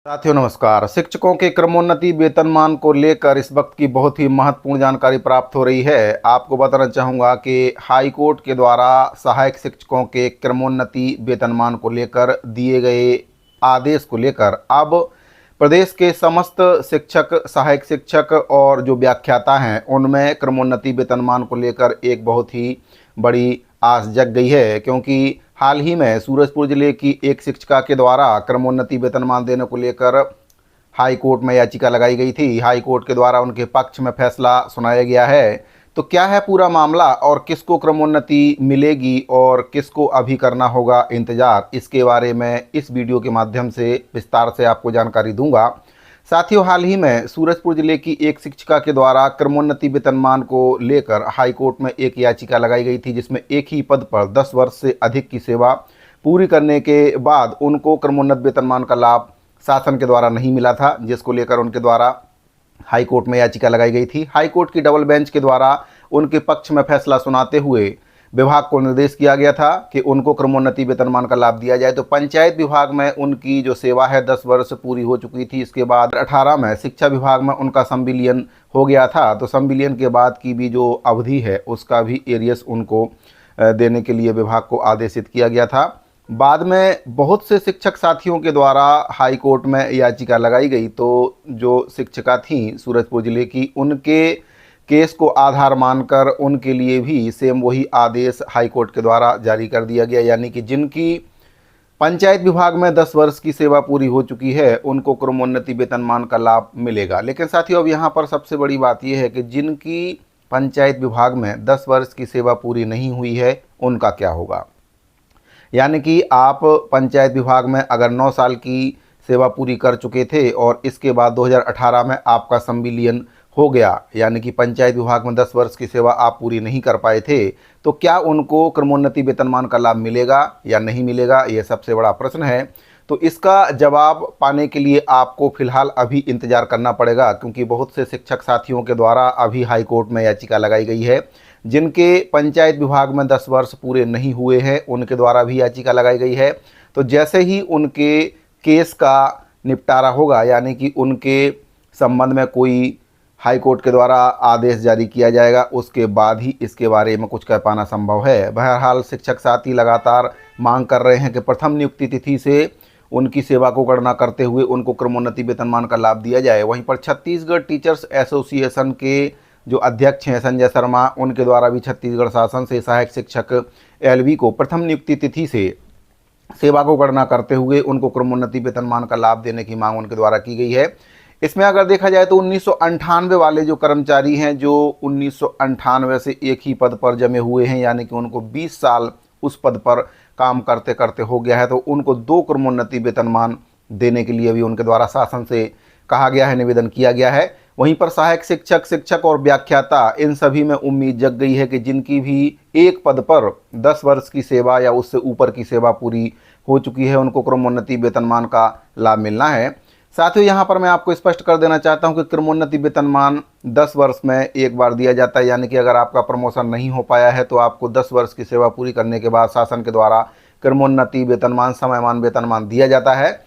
साथियों नमस्कार। शिक्षकों के क्रमोन्नति वेतनमान को लेकर इस वक्त की बहुत ही महत्वपूर्ण जानकारी प्राप्त हो रही है। आपको बताना चाहूँगा कि हाई कोर्ट के द्वारा सहायक शिक्षकों के क्रमोन्नति वेतनमान को लेकर दिए गए आदेश को लेकर अब प्रदेश के समस्त शिक्षक, सहायक शिक्षक और जो व्याख्याता हैं उनमें क्रमोन्नति वेतनमान को लेकर एक बहुत ही बड़ी आस जग गई है, क्योंकि हाल ही में सूरजपुर जिले की एक शिक्षिका के द्वारा क्रमोन्नति वेतनमान देने को लेकर हाई कोर्ट में याचिका लगाई गई थी। हाई कोर्ट के द्वारा उनके पक्ष में फैसला सुनाया गया है। तो क्या है पूरा मामला और किसको क्रमोन्नति मिलेगी और किसको अभी करना होगा इंतज़ार, इसके बारे में इस वीडियो के माध्यम से विस्तार से आपको जानकारी दूंगा। साथियों, हाल ही में सूरजपुर जिले की एक शिक्षिका के द्वारा क्रमोन्नति वेतनमान को लेकर हाई कोर्ट में एक याचिका लगाई गई थी, जिसमें एक ही पद पर 10 वर्ष से अधिक की सेवा पूरी करने के बाद उनको क्रमोन्नत वेतनमान का लाभ शासन के द्वारा नहीं मिला था, जिसको लेकर उनके द्वारा हाई कोर्ट में याचिका लगाई गई थी। हाई कोर्ट की डबल बेंच के द्वारा उनके पक्ष में फैसला सुनाते हुए विभाग को निर्देश किया गया था कि उनको क्रमोन्नति वेतनमान का लाभ दिया जाए। तो पंचायत विभाग में उनकी जो सेवा है 10 वर्ष पूरी हो चुकी थी। इसके बाद 18 में शिक्षा विभाग में उनका संविलियन हो गया था। तो संविलियन के बाद की भी जो अवधि है उसका भी एरियस उनको देने के लिए विभाग को आदेशित किया गया था। बाद में बहुत से शिक्षक साथियों के द्वारा हाई कोर्ट में याचिका लगाई गई। तो जो शिक्षिका थी सूरजपुर जिले की, उनके केस को आधार मानकर उनके लिए भी सेम वही आदेश हाई कोर्ट के द्वारा जारी कर दिया गया, यानी कि जिनकी पंचायत विभाग में 10 वर्ष की सेवा पूरी हो चुकी है उनको क्रमोन्नति वेतनमान का लाभ मिलेगा। लेकिन साथियों, अब यहाँ पर सबसे बड़ी बात यह है कि जिनकी पंचायत विभाग में 10 वर्ष की सेवा पूरी नहीं हुई है उनका क्या होगा। यानी कि आप पंचायत विभाग में अगर 9 साल की सेवा पूरी कर चुके थे और इसके बाद 2018 में आपका संविलियन हो गया, यानी कि पंचायत विभाग में 10 वर्ष की सेवा आप पूरी नहीं कर पाए थे, तो क्या उनको क्रमोन्नति वेतनमान का लाभ मिलेगा या नहीं मिलेगा, ये सबसे बड़ा प्रश्न है। तो इसका जवाब पाने के लिए आपको फिलहाल अभी इंतजार करना पड़ेगा, क्योंकि बहुत से शिक्षक साथियों के द्वारा अभी हाई कोर्ट में याचिका लगाई गई है। जिनके पंचायत विभाग में 10 वर्ष पूरे नहीं हुए हैं उनके द्वारा भी याचिका लगाई गई है। तो जैसे ही उनके केस का निपटारा होगा, यानी कि उनके संबंध में कोई हाई कोर्ट के द्वारा आदेश जारी किया जाएगा, उसके बाद ही इसके बारे में कुछ कह पाना संभव है। बहरहाल शिक्षक साथी लगातार मांग कर रहे हैं कि प्रथम नियुक्ति तिथि से उनकी सेवा को गणना करते हुए उनको क्रमोन्नति वेतनमान का लाभ दिया जाए। वहीं पर छत्तीसगढ़ टीचर्स एसोसिएशन के जो अध्यक्ष हैं संजय शर्मा, उनके द्वारा भी छत्तीसगढ़ शासन से सहायक शिक्षक एलवी को प्रथम नियुक्ति तिथि से सेवा को गणना करते हुए उनको क्रमोन्नति वेतनमान का लाभ देने की मांग उनके द्वारा की गई है। इसमें अगर देखा जाए तो 1998 वाले जो कर्मचारी हैं, जो 1998 से एक ही पद पर जमे हुए हैं, यानी कि उनको 20 साल उस पद पर काम करते करते हो गया है, तो उनको 2 क्रमोन्नति वेतनमान देने के लिए भी उनके द्वारा शासन से कहा गया है, निवेदन किया गया है। वहीं पर सहायक शिक्षक, शिक्षक और व्याख्याता, इन सभी में उम्मीद जग गई है कि जिनकी भी एक पद पर 10 वर्ष की सेवा या उससे ऊपर की सेवा पूरी हो चुकी है उनको क्रमोन्नति वेतनमान का लाभ मिलना है। साथियों, यहाँ पर मैं आपको स्पष्ट कर देना चाहता हूँ कि क्रमोन्नति वेतनमान 10 वर्ष में एक बार दिया जाता है, यानी कि अगर आपका प्रमोशन नहीं हो पाया है तो आपको 10 वर्ष की सेवा पूरी करने के बाद शासन के द्वारा क्रमोन्नति वेतनमान, समयमान वेतनमान दिया जाता है।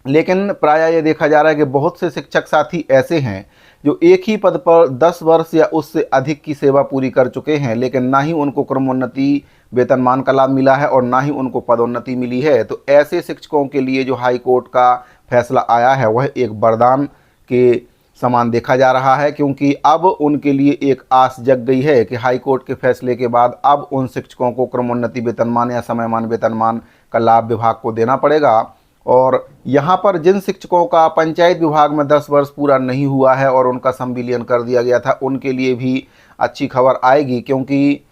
लेकिन प्रायः ये देखा जा रहा है कि बहुत से शिक्षक साथी ऐसे हैं जो एक ही पद पर 10 वर्ष या उससे अधिक की सेवा पूरी कर चुके हैं, लेकिन ना ही उनको क्रमोन्नति वेतनमान का लाभ मिला है और ना ही उनको पदोन्नति मिली है। तो ऐसे शिक्षकों के लिए जो हाई कोर्ट का फैसला आया है वह एक वरदान के समान देखा जा रहा है, क्योंकि अब उनके लिए एक आस जग गई है कि हाई कोर्ट के फैसले के बाद अब उन शिक्षकों को क्रमोन्नति वेतनमान या समयमान वेतनमान का लाभ विभाग को देना पड़ेगा। और यहाँ पर जिन शिक्षकों का पंचायत विभाग में 10 वर्ष पूरा नहीं हुआ है और उनका संविलियन कर दिया गया था, उनके लिए भी अच्छी खबर आएगी, क्योंकि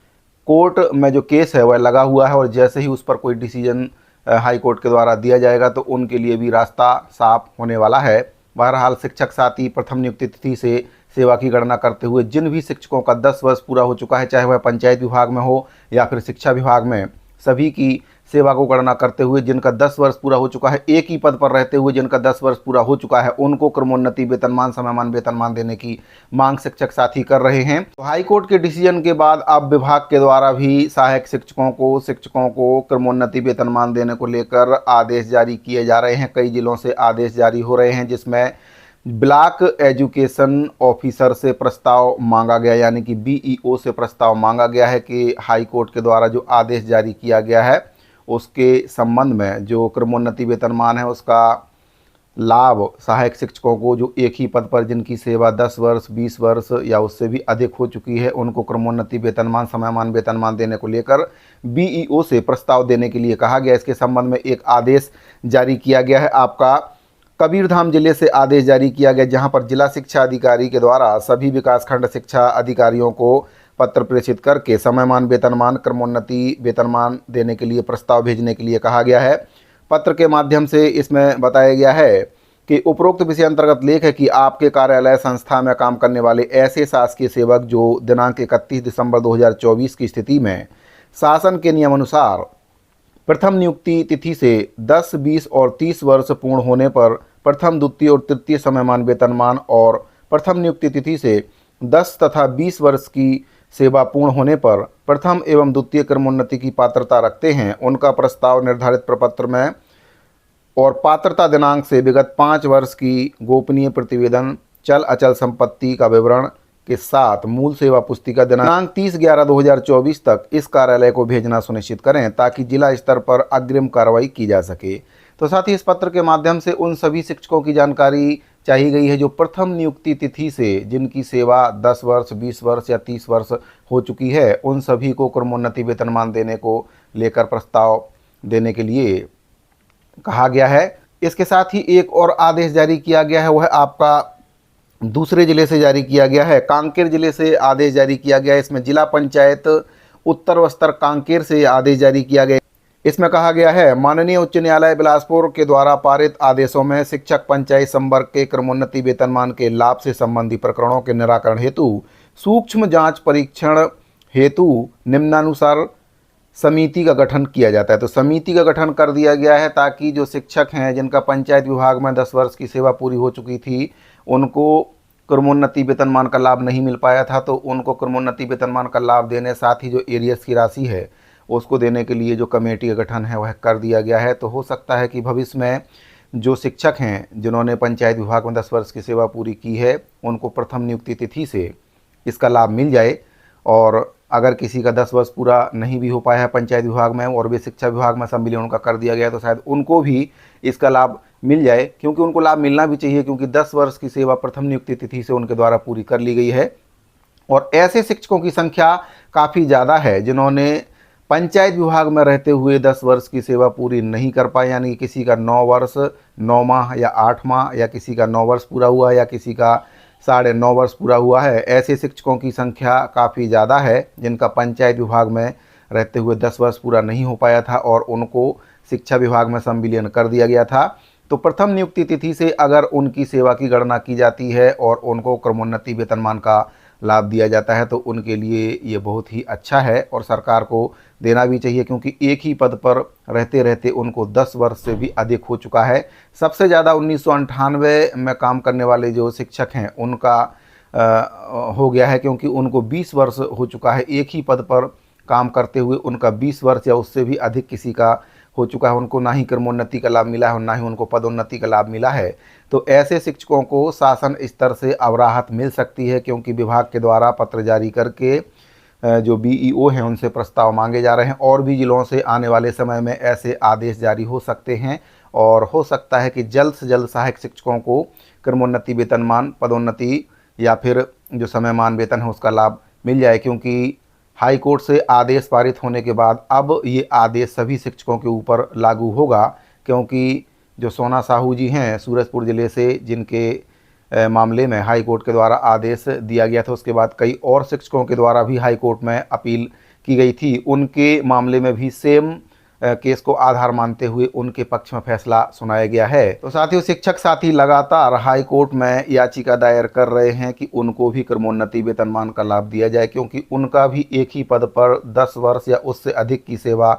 कोर्ट में जो केस है वह लगा हुआ है और जैसे ही उस पर कोई डिसीजन हाई कोर्ट के द्वारा दिया जाएगा तो उनके लिए भी रास्ता साफ होने वाला है। बहरहाल शिक्षक साथी प्रथम नियुक्ति तिथि से सेवा की गणना करते हुए जिन भी शिक्षकों का 10 वर्ष पूरा हो चुका है, चाहे वह पंचायत विभाग में हो या फिर शिक्षा विभाग में, सभी की सेवा को गणना करते हुए जिनका 10 वर्ष पूरा हो चुका है, एक ही पद पर रहते हुए जिनका 10 वर्ष पूरा हो चुका है, उनको क्रमोन्नति वेतनमान समयमान वेतनमान देने की मांग शिक्षक साथी कर रहे हैं। तो हाईकोर्ट के डिसीजन के बाद अब विभाग के द्वारा भी सहायक शिक्षकों को क्रमोन्नति वेतनमान देने को लेकर आदेश जारी किए जा रहे हैं। कई जिलों से आदेश जारी हो रहे हैं, जिसमें ब्लॉक एजुकेशन ऑफिसर से प्रस्ताव मांगा गया, यानी कि बीईओ से प्रस्ताव मांगा गया है कि हाईकोर्ट के द्वारा जो आदेश जारी किया गया है उसके संबंध में जो क्रमोन्नति वेतनमान है उसका लाभ सहायक शिक्षकों को जो एक ही पद पर जिनकी सेवा 10 वर्ष 20 वर्ष या उससे भी अधिक हो चुकी है, उनको क्रमोन्नति वेतनमान समयमान वेतनमान देने को लेकर बीईओ से प्रस्ताव देने के लिए कहा गया। इसके संबंध में एक आदेश जारी किया गया है। आपका कबीरधाम जिले से आदेश जारी किया गया, जहां पर जिला शिक्षा अधिकारी के द्वारा सभी विकासखंड शिक्षा अधिकारियों को पत्र प्रेषित करके समयमान वेतनमान क्रमोन्नति वेतनमान देने के लिए प्रस्ताव भेजने के लिए कहा गया है। पत्र के माध्यम से इसमें बताया गया है कि उपरोक्त विषय अंतर्गत लेख है कि आपके कार्यालय संस्था में काम करने वाले ऐसे शासकीय सेवक जो दिनांक 31 दिसंबर 2024 की स्थिति में शासन के नियमानुसार प्रथम नियुक्ति तिथि से 10, 20 और 30 वर्ष पूर्ण होने पर प्रथम, द्वितीय और तृतीय समयमान वेतनमान और प्रथम नियुक्ति तिथि से 10 तथा 20 वर्ष की सेवा पूर्ण होने पर प्रथम एवं द्वितीय क्रमोन्नति की पात्रता रखते हैं, उनका प्रस्ताव निर्धारित प्रपत्र में और पात्रता दिनांक से विगत 5 वर्ष की गोपनीय प्रतिवेदन, चल अचल संपत्ति का विवरण के साथ मूल सेवा पुस्तिका दिनांक 30/11/2024 तक इस कार्यालय को भेजना सुनिश्चित करें, ताकि जिला स्तर पर अग्रिम कार्रवाई की जा सके। तो साथ ही इस पत्र के माध्यम से उन सभी शिक्षकों की जानकारी चाहिए गई है जो प्रथम नियुक्ति तिथि से जिनकी सेवा 10 वर्ष 20 वर्ष या 30 वर्ष हो चुकी है, उन सभी को क्रमोन्नति वेतनमान देने को लेकर प्रस्ताव देने के लिए कहा गया है। इसके साथ ही एक और आदेश जारी किया गया है, वह आपका दूसरे जिले से जारी किया गया है। कांकेर जिले से आदेश जारी किया गया है। इसमें जिला पंचायत उत्तर बस्तर कांकेर से आदेश जारी किया गया। इसमें कहा गया है, माननीय उच्च न्यायालय बिलासपुर के द्वारा पारित आदेशों में शिक्षक पंचायत संवर्ग के क्रमोन्नति वेतनमान के लाभ से संबंधी प्रकरणों के निराकरण हेतु सूक्ष्म जांच परीक्षण हेतु निम्नानुसार समिति का गठन किया जाता है। तो समिति का गठन कर दिया गया है ताकि जो शिक्षक हैं जिनका पंचायत विभाग में 10 वर्ष की सेवा पूरी हो चुकी थी, उनको क्रमोन्नति वेतनमान का लाभ नहीं मिल पाया था, तो उनको क्रमोन्नति वेतनमान का लाभ देने, साथ ही जो एरियर्स की राशि है उसको देने के लिए जो कमेटी का गठन है वह कर दिया गया है। तो हो सकता है कि भविष्य में जो शिक्षक हैं जिन्होंने पंचायत विभाग में 10 वर्ष की सेवा पूरी की है, उनको प्रथम नियुक्ति तिथि से इसका लाभ मिल जाए। और अगर किसी का 10 वर्ष पूरा नहीं भी हो पाया है पंचायत विभाग में और वे शिक्षा विभाग में सम्मिलित उनका कर दिया गया, तो शायद उनको भी इसका लाभ मिल जाए, क्योंकि उनको लाभ मिलना भी चाहिए, क्योंकि 10 वर्ष की सेवा प्रथम नियुक्ति तिथि से उनके द्वारा पूरी कर ली गई है। और ऐसे शिक्षकों की संख्या काफ़ी ज़्यादा है जिन्होंने पंचायत विभाग में रहते हुए 10 वर्ष की सेवा पूरी नहीं कर पाए, यानी किसी का 9 वर्ष 9 माह या 8 माह, या किसी का 9 वर्ष पूरा हुआ या किसी का 9.5 वर्ष पूरा हुआ है। ऐसे शिक्षकों की संख्या काफ़ी ज़्यादा है जिनका पंचायत विभाग में रहते हुए 10 वर्ष पूरा नहीं हो पाया था और उनको शिक्षा विभाग में संविलियन कर दिया गया था। तो प्रथम नियुक्ति तिथि से अगर उनकी सेवा की गणना की जाती है और उनको क्रमोन्नति वेतनमान का लाभ दिया जाता है, तो उनके लिए ये बहुत ही अच्छा है और सरकार को देना भी चाहिए, क्योंकि एक ही पद पर रहते रहते उनको 10 वर्ष से भी अधिक हो चुका है। सबसे ज़्यादा 1998 में काम करने वाले जो शिक्षक हैं उनका हो गया है, क्योंकि उनको 20 वर्ष हो चुका है। एक ही पद पर काम करते हुए उनका 20 वर्ष या उससे भी अधिक किसी का हो चुका है, उनको ना ही क्रमोन्नति का लाभ मिला है और ना ही उनको पदोन्नति का लाभ मिला है। तो ऐसे शिक्षकों को शासन स्तर से अब राहत मिल सकती है, क्योंकि विभाग के द्वारा पत्र जारी करके जो बीईओ हैं उनसे प्रस्ताव मांगे जा रहे हैं। और भी जिलों से आने वाले समय में ऐसे आदेश जारी हो सकते हैं और हो सकता है कि जल्द से जल्द सहायक शिक्षकों को क्रमोन्नति वेतनमान, पदोन्नति या फिर जो समयमान वेतन है उसका लाभ मिल जाए, क्योंकि हाई कोर्ट से आदेश पारित होने के बाद अब ये आदेश सभी शिक्षकों के ऊपर लागू होगा। क्योंकि जो सोना साहू जी हैं सूरजपुर ज़िले से, जिनके मामले में हाई कोर्ट के द्वारा आदेश दिया गया था, उसके बाद कई और शिक्षकों के द्वारा भी हाई कोर्ट में अपील की गई थी, उनके मामले में भी सेम केस को आधार मानते हुए उनके पक्ष में फैसला सुनाया गया है। तो साथियों, शिक्षक साथी लगातार हाई कोर्ट में याचिका दायर कर रहे हैं कि उनको भी क्रमोन्नति वेतनमान का लाभ दिया जाए, क्योंकि उनका भी एक ही पद पर 10 वर्ष या उससे अधिक की सेवा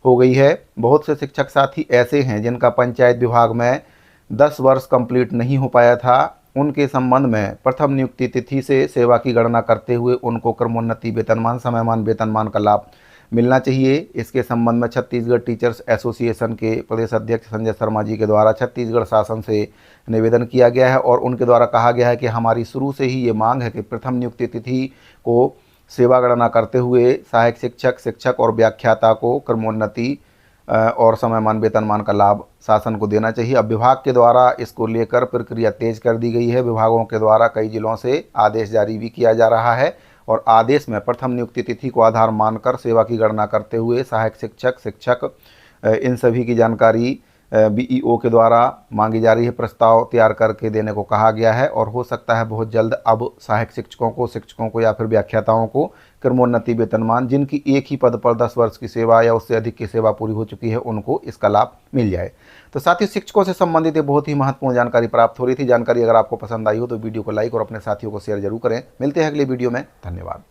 हो गई है। बहुत से शिक्षक साथी ऐसे हैं जिनका पंचायत विभाग में 10 वर्ष कंप्लीट नहीं हो पाया था। उनके संबंध में प्रथम नियुक्ति तिथि से सेवा की गणना करते हुए उनको क्रमोन्नति वेतनमान, समयमान वेतनमान का लाभ मिलना चाहिए। इसके संबंध में छत्तीसगढ़ टीचर्स एसोसिएशन के प्रदेश अध्यक्ष संजय शर्मा जी के द्वारा छत्तीसगढ़ शासन से निवेदन किया गया है और उनके द्वारा कहा गया है कि हमारी शुरू से ही ये मांग है कि प्रथम नियुक्ति तिथि को सेवा गणना करते हुए सहायक शिक्षक, शिक्षक और व्याख्याता को क्रमोन्नति और समयमान वेतनमान का लाभ शासन को देना चाहिए। अब विभाग के द्वारा इसको लेकर प्रक्रिया तेज कर दी गई है। विभागों के द्वारा कई जिलों से आदेश जारी भी किया जा रहा है और आदेश में प्रथम नियुक्ति तिथि को आधार मानकर सेवा की गणना करते हुए सहायक शिक्षक, शिक्षक इन सभी की जानकारी बीईओ के द्वारा मांगी जा रही है। प्रस्ताव तैयार करके देने को कहा गया है और हो सकता है बहुत जल्द अब सहायक शिक्षकों को या फिर व्याख्याताओं को क्रमोन्नति वेतनमान, जिनकी एक ही पद पर 10 वर्ष की सेवा या उससे अधिक की सेवा पूरी हो चुकी है, उनको इसका लाभ मिल जाए। तो साथ ही शिक्षकों से संबंधित एक बहुत ही महत्वपूर्ण जानकारी प्राप्त हो रही थी। जानकारी अगर आपको पसंद आई हो तो वीडियो को लाइक और अपने साथियों को शेयर जरूर करें। मिलते हैं अगले वीडियो में। धन्यवाद।